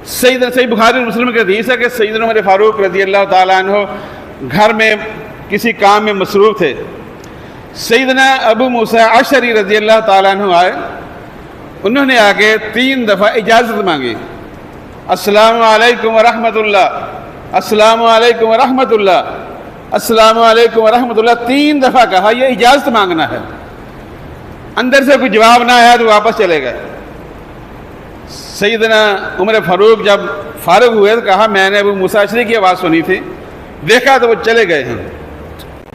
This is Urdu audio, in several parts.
صحیح بخاری اور مسلم کی حدیث ہے کہ سیدنا عمر فاروق رضی اللہ تعالیٰ عنہ گھر میں کسی کام میں مصروف تھے. سیدنا ابو موسیٰ اشعری رضی اللہ تعالیٰ عنہ آئے. انہوں نے آگے 3 دفعہ اجازت مانگی. السلام علیکم ورحمۃ اللہ، السلام علیکم ورحمۃ اللہ، السلام علیکم ورحمۃ اللہ 3 دفعہ کہا. یہ اجازت مانگنا ہے. اندر سے کوئی جواب نہ آیا تو واپس چلے گئے. سیدنا عمر فاروق جب فارغ ہوئے تو کہا میں نے ابو موسیٰ اشعری کی آواز سنی تھی، دیکھا تو وہ چلے گئے ہیں.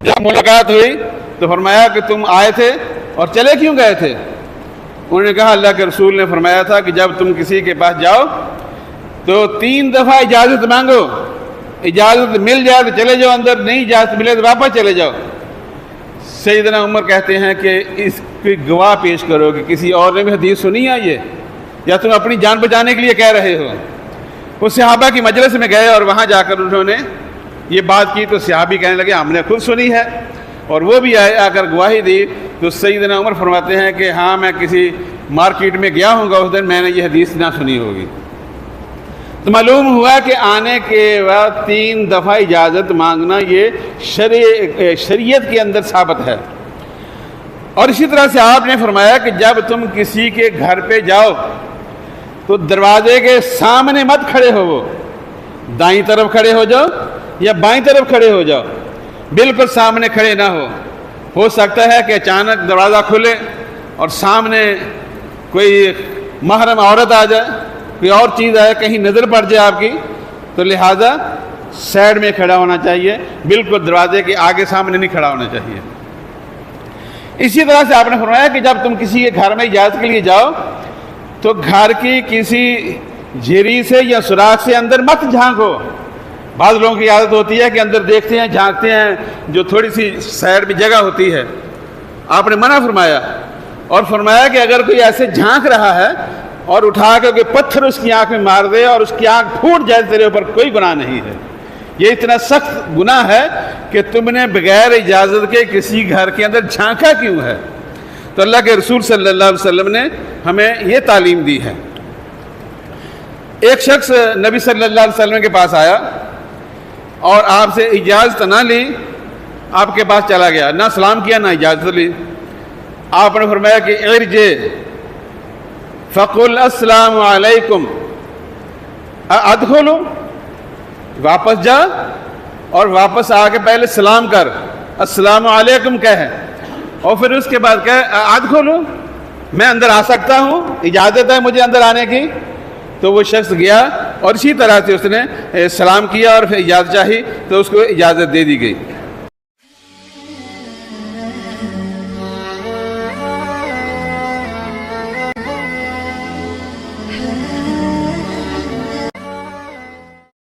جب ملاقات ہوئی تو فرمایا کہ تم آئے تھے اور چلے کیوں گئے تھے؟ انہوں نے کہا اللہ کے رسول نے فرمایا تھا کہ جب تم کسی کے پاس جاؤ تو 3 دفعہ اجازت مانگو، اجازت مل جائے تو چلے جاؤ اندر، نہیں اجازت ملے تو واپس چلے جاؤ. سیدنا عمر کہتے ہیں کہ اس کی گواہ پیش کرو کہ کسی اور نے بھی حدیث سنی ہے یہ، یا تم اپنی جان بچانے کے لیے کہہ رہے ہو؟ وہ صحابہ کی مجلس میں گئے اور وہاں جا کر انہوں نے یہ بات کی تو صحابی کہنے لگے ہم نے خود سنی ہے، اور وہ بھی آ کر گواہی دی. تو سیدنا عمر فرماتے ہیں کہ ہاں میں کسی مارکیٹ میں گیا ہوں گا اس دن، میں نے یہ حدیث نہ سنی ہوگی. تو معلوم ہوا کہ آنے کے بعد 3 دفعہ اجازت مانگنا یہ شریعت کے اندر ثابت ہے. اور اسی طرح سے آپ نے فرمایا کہ جب تم کسی کے گھر پہ جاؤ تو دروازے کے سامنے مت کھڑے ہو، وہ دائیں طرف کھڑے ہو جاؤ یا بائیں طرف کھڑے ہو جاؤ، بالکل سامنے کھڑے نہ ہو سکتا ہے کہ اچانک دروازہ کھلے اور سامنے کوئی محرم عورت آ جائے، کوئی اور چیز آئے، کہیں نظر پڑ جائے آپ کی، تو لہٰذا سائڈ میں کھڑا ہونا چاہیے، بالکل دروازے کے آگے سامنے نہیں کھڑا ہونا چاہیے. اسی طرح سے آپ نے فرمایا کہ جب تم کسی کے گھر میں اجازت کے لیے جاؤ تو گھر کی کسی جھیری سے یا سوراخ سے اندر مت جھانکو. بعض لوگوں کی عادت ہوتی ہے کہ اندر دیکھتے ہیں، جھانکتے ہیں، جو تھوڑی سی سائڈ میں جگہ ہوتی ہے. آپ نے منع فرمایا، اور فرمایا کہ اگر کوئی ایسے جھانک رہا ہے اور اٹھا کے کوئی پتھر اس کی آنکھ میں مار دے اور اس کی آنکھ پھوٹ جائے، تیرے اوپر کوئی گناہ نہیں ہے. یہ اتنا سخت گناہ ہے کہ تم نے بغیر اجازت کے کسی گھر کے اندر جھانکا کیوں ہے. تو اللہ کے رسول صلی اللہ علیہ وسلم نے ہمیں یہ تعلیم دی ہے. ایک شخص نبی صلی اللہ علیہ وسلم کے پاس آیا اور آپ سے اجازت نہ لی، آپ کے پاس چلا گیا، نہ سلام کیا نہ اجازت لی. آپ نے فرمایا کہ ارجع فقل السلام علیکم ادخلوا، واپس جا اور واپس آ کے پہلے سلام کر، السلام علیکم کہے، اور پھر اس کے بعد کہے ادخلوا، میں اندر آ سکتا ہوں، اجازت ہے مجھے اندر آنے کی. تو وہ شخص گیا اور اسی طرح سے اس نے سلام کیا اور پھر اجازت چاہی تو اس کو اجازت دے دی گئی.